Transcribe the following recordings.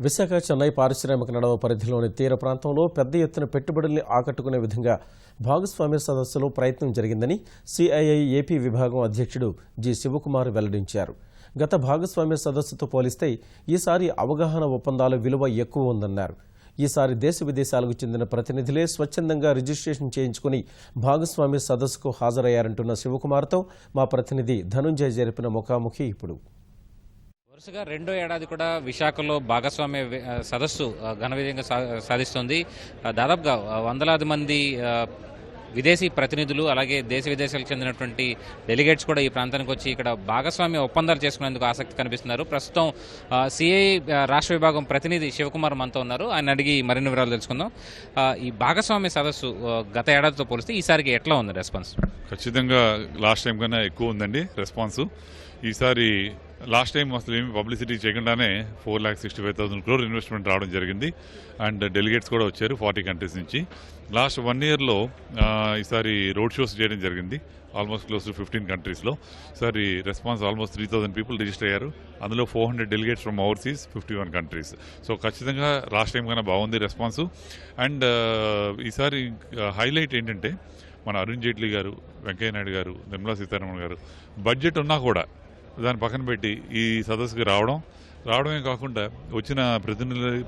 విశాఖ చెన్నై పారిశ్రామిక నడవ పరిధిలోని తీర ప్రాంతంలో పెద్ద ఎత్తున పెట్టుబడుల్ని ఆకట్టుకునే విధంగా భాగస్వామ్య సదస్సులో ప్రయత్నం జరిగిందని సిఐఐ ఏపీ విభాగం అధ్యక్షుడు జి శివకుమార్ వెల్లడించారు. గత భాగస్వామ్య సదస్సుతో పోలిస్తే ఈసారి అవగాహన ఒప్పందాల విలువ ఎక్కువ ఉందన్నారు. ఈసారి దేశ విదేశాలకు చెందిన ప్రతినిధులే స్వచ్ఛందంగా రిజిస్ట్రేషన్ చేయించుకుని భాగస్వామ్య సదస్సుకు హాజరయ్యారంటున్న శివకుమార్తో మా ప్రతినిధి ధనుంజయ్ జరిపిన ముఖాముఖి ఇప్పుడు. వరుసగా రెండో ఏడాది కూడా విశాఖలో భాగస్వామ్య సదస్సు ఘన విజయంగా సాధిస్తోంది. దాదాపుగా వందలాది మంది విదేశీ ప్రతినిధులు అలాగే దేశ విదేశాలకు చెందినటువంటి డెలిగేట్స్ కూడా ఈ ప్రాంతానికి వచ్చి ఇక్కడ భాగస్వామ్య ఒప్పందాలు చేసుకునేందుకు ఆసక్తి కనిపిస్తున్నారు. ప్రస్తుతం సిఐ రాష్ట్ర విభాగం ప్రతినిధి శివకుమార్ మనతో ఉన్నారు. ఆయన అడిగి మరిన్ని వివరాలు తెలుసుకుందాం. ఈ భాగస్వామ్య సదస్సు గత ఏడాదితో పోలిస్తే ఈసారికి ఎట్లా ఉంది రెస్పాన్స్? ఖచ్చితంగా లాస్ట్ టైం కన్నా ఎక్కువ ఉందండి రెస్పాన్స్. ఈసారి లాస్ట్ టైం అసలు ఏమి పబ్లిసిటీ చేయకుండానే 4,65,000 crore ఇన్వెస్ట్మెంట్ రావడం జరిగింది. అండ్ డెలిగేట్స్ కూడా వచ్చారు 40 కంట్రీస్ నుంచి. లాస్ట్ 1 yearలో ఈసారి రోడ్ షోస్ చేయడం జరిగింది ఆల్మోస్ట్ క్లోజ్ టు 15 కంట్రీస్లో. ఈసారి రెస్పాన్స్ ఆల్మోస్ట్ 3,000 people రిజిస్టర్ అయ్యారు. అందులో 400 delegates from overseas 51 countries. So ఖచ్చితంగా లాస్ట్ టైం కన్నా బాగుంది రెస్పాన్స్. అండ్ ఈసారి హైలైట్ ఏంటంటే మన అరుణ్ జైట్లీ గారు, వెంకయ్య నాయుడు గారు, నిర్మలా సీతారామన్ గారు బడ్జెట్ ఉన్నా కూడా దాన్ని పక్కన పెట్టి ఈ సదస్సుకి రావడమే కాకుండా వచ్చిన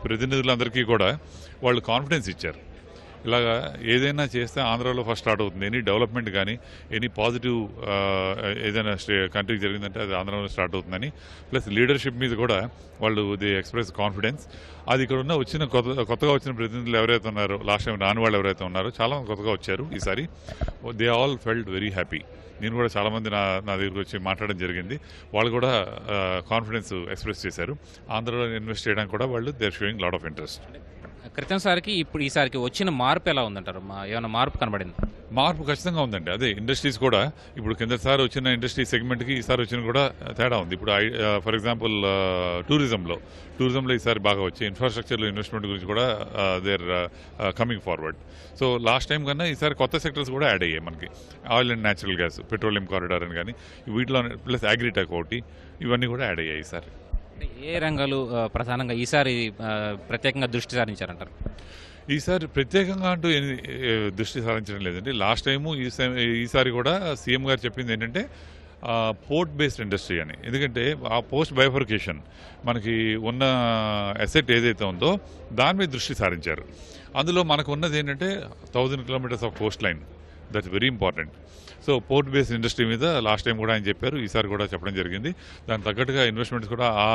ప్రతినిధులందరికీ కూడా వాళ్ళు కాన్ఫిడెన్స్ ఇచ్చారు. ఇలాగా ఏదైనా చేస్తే ఆంధ్రాలో ఫస్ట్ స్టార్ట్ అవుతుంది. ఎనీ డెవలప్మెంట్ కానీ ఎనీ పాజిటివ్ ఏదైనా కంట్రీకి జరిగిందంటే అది ఆంధ్రాలో స్టార్ట్ అవుతుందని. ప్లస్ లీడర్షిప్ మీద కూడా వాళ్ళు ది ఎక్స్ప్రెస్ కాన్ఫిడెన్స్. అది ఇక్కడ ఉన్న కొత్తగా వచ్చిన ప్రతినిధులు ఎవరైతే ఉన్నారో, లాస్ట్ టైం రాని వాళ్ళు ఎవరైతే ఉన్నారో చాలా మంది కొత్తగా వచ్చారు. ఈసారి they all felt very happy. నేను కూడా చాలామంది నా దగ్గరికి వచ్చి మాట్లాడడం జరిగింది. వాళ్ళు కూడా కాన్ఫిడెన్స్ ఎక్స్ప్రెస్ చేశారు. ఆంధ్రాలో ఇన్వెస్ట్ చేయడానికి కూడా వాళ్ళు they are showing lot of interest. క్రితంసారికి ఇప్పుడు ఈసారికి వచ్చిన మార్పు ఎలా ఉందంటారు? ఏమైనా మార్పు కనబడింది? మార్పు ఖచ్చితంగా ఉందండి. అదే ఇండస్ట్రీస్ కూడా ఇప్పుడు కిందసారి వచ్చిన ఇండస్ట్రీ సెగ్మెంట్కి ఈసారి వచ్చిన కూడా తేడా ఉంది. ఇప్పుడు ఫర్ ఎగ్జాంపుల్ టూరిజంలో ఈసారి బాగా వచ్చి ఇన్ఫ్రాస్ట్రక్చర్లో ఇన్వెస్ట్మెంట్ గురించి కూడా they are coming forward. So last time కన్నా ఈసారి కొత్త సెక్టర్స్ కూడా యాడ్ అయ్యాయి మనకి. Oil and natural gas, petroleum corridor అని కానీ వీటిలో ప్లస్ అగ్రిటెక్ ఒకటి, ఇవన్నీ కూడా యాడ్ అయ్యాయి ఈసారి. ఏ రంగాలు ప్రధానంగా ఈసారి ప్రత్యేకంగా దృష్టి సారించారంటారు? ఈసారి ప్రత్యేకంగా అంటూ దృష్టి సారించడం లేదండి. లాస్ట్ టైము ఈసారి కూడా సీఎం గారు చెప్పింది ఏంటంటే పోర్ట్ బేస్డ్ ఇండస్ట్రీ అని. ఎందుకంటే ఆ పోస్ట్ బైఫర్కేషన్ మనకి ఉన్న అసెట్ ఏదైతే ఉందో దాని మీద దృష్టి సారించారు. అందులో మనకు ఉన్నది ఏంటంటే 1000 kilometers of Coast line, that's very important. So port based industry మీద లాస్ట్ టైం కూడా ఆయన చెప్పారు, ఈసారి కూడా చెప్పడం జరిగింది. దానికి తగ్గట్టుగా ఇన్వెస్ట్మెంట్స్ కూడా ఆ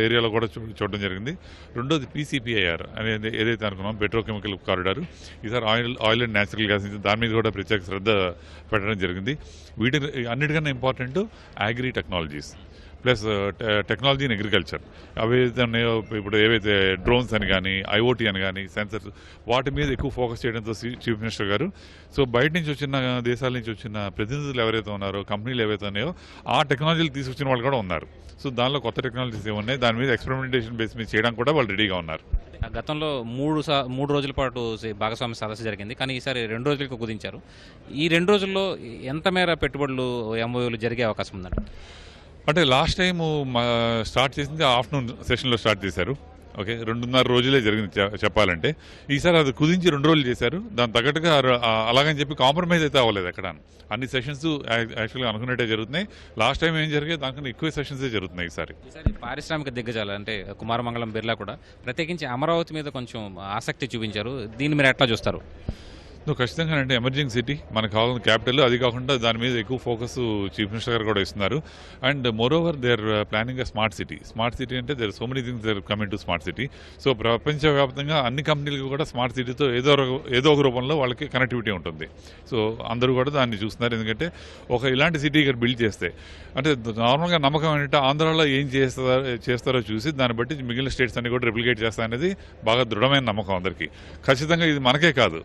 ఏరియాలో కూడా చూడడం జరిగింది. రెండోది PCPIR అనేది ఏదైతే అనుకున్నాం పెట్రోకెమికల్ కారిడార్, ఈసారి ఆయిల్ అండ్ న్యాచురల్ గ్యాస్ దాని మీద కూడా ప్రత్యేక శ్రద్ధ పెట్టడం జరిగింది. వీటి అన్నిటికన్నా important agri technologies plus technology in agriculture. అవైతే ఉన్నాయో ఇప్పుడు ఏవైతే డ్రోన్స్ అని కానీ IoT అని కానీ సెన్సర్స్, వాటి మీద ఎక్కువ ఫోకస్ చేయడంతో చీఫ్ మినిస్టర్ గారు సో బయట నుంచి వచ్చిన దేశాల నుంచి వచ్చిన ప్రతినిధులు ఎవరైతే ఉన్నారో, కంపెనీలు ఏవైతే ఉన్నాయో ఆ టెక్నాలజీలు తీసుకొచ్చిన వాళ్ళు కూడా ఉన్నారు. సో దానిలో కొత్త టెక్నాలజీస్ ఏమున్నాయి దాని మీద ఎక్స్పెరిమెంటేషన్ బేస్ మీద చేయడానికి కూడా వాళ్ళు రెడీగా ఉన్నారు. గతంలో 3 రోజుల పాటు భాగస్వామ్య సదస్సు జరిగింది, కానీ ఈసారి 2 రోజులకు కుదించారు. ఈ 2 రోజుల్లో ఎంత మేర పెట్టుబడులు MOUలు జరిగే అవకాశం ఉందండి? అంటే లాస్ట్ టైం స్టార్ట్ చేసింది ఆఫ్టర్నూన్ సెషన్లో స్టార్ట్ చేశారు. ఓకే, 2.5 రోజులే జరిగింది చెప్పాలంటే. ఈసారి అది కుదించి 2 రోజులు చేశారు. దాని తగ్గట్టుగా అలాగని చెప్పి కాంప్రమైజ్ అయితే అవ్వలేదు ఎక్కడ. అన్ని సెషన్స్ యాక్చువల్గా అనుకున్నట్టే జరుగుతున్నాయి. లాస్ట్ టైం ఏం జరిగాయి దానికన్నా ఎక్కువ సెషన్సే జరుగుతున్నాయి ఈసారి. పారిశ్రామిక దిగ్గజాలు అంటే కుమారమంగళం, బిర్లా కూడా ప్రత్యేకించి అమరావతి మీద కొంచెం ఆసక్తి చూపించారు. దీన్ని మీరు ఎట్లా చూస్తారు? ఖచ్చితంగా అంటే ఎమర్జింగ్ సిటీ మనకు కావాల్సిన క్యాపిటల్. అది కాకుండా దాని మీద ఎక్కువ ఫోకస్ చీఫ్ మినిస్టర్ గారు కూడా ఇస్తున్నారు. And moreover they are planning smart city అంటే there so many things there coming to smart city. So ప్రపంచవ్యాప్తంగా అన్ని కంపెనీలకు కూడా స్మార్ట్ సిటీతో ఏదో ఒక రూపంలో వాళ్ళకి కనెక్టివిటీ ఉంటుంది. సో అందరూ కూడా దాన్ని చూస్తున్నారు. ఎందుకంటే ఇలాంటి సిటీ ఇక్కడ బిల్డ్ చేస్తే అంటే నార్మల్గా నమ్మకం ఏంటంటే ఆంధ్రాలో ఏం చేస్తారో చూసి దాన్ని బట్టి మిగిలిన స్టేట్స్ అన్ని కూడా రెప్లికేట్ చేస్తారనేది బాగా దృఢమైన నమ్మకం అందరికీ. ఖచ్చితంగా ఇది మనకే కాదు,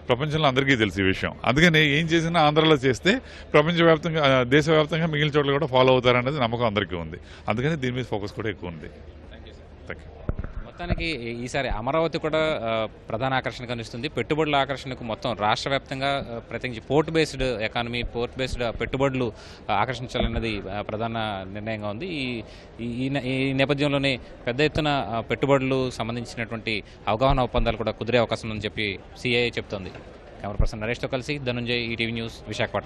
ప్రపంచంలో అందరికీ తెలిసి ఈ విషయం. అందుకని ఏం చేసినా ఆంధ్రాలో చేస్తే ప్రపంచవ్యాప్తంగా దేశవ్యాప్తంగా మిగిలిన చోట్ల కూడా ఫాలో అవుతారనేది నమ్మకం అందరికీ ఉంది. అందుకని దీని మీద ఫోకస్ కూడా ఎక్కువ ఉంది. Thank you. మొత్తానికి ఈసారి అమరావతి కూడా ప్రధాన ఆకర్షణ కనిపిస్తుంది. పెట్టుబడుల ఆకర్షణకు మొత్తం రాష్ట్ర వ్యాప్తంగా ప్రత్యేకించి port based economy, port based పెట్టుబడులు ఆకర్షించాలన్నది ప్రధాన నిర్ణయంగా ఉంది. ఈ నేపథ్యంలోనే పెద్ద ఎత్తున పెట్టుబడులు సంబంధించినటువంటి అవగాహన ఒప్పందాలు కూడా కుదిరే అవకాశం ఉందని చెప్పి సిఐఐ చెప్తోంది. కెమెరా పర్సన్ నరేష్తో కలిసి ధనుంజయ్, ఈటీవీ న్యూస్, విశాఖపట్నం.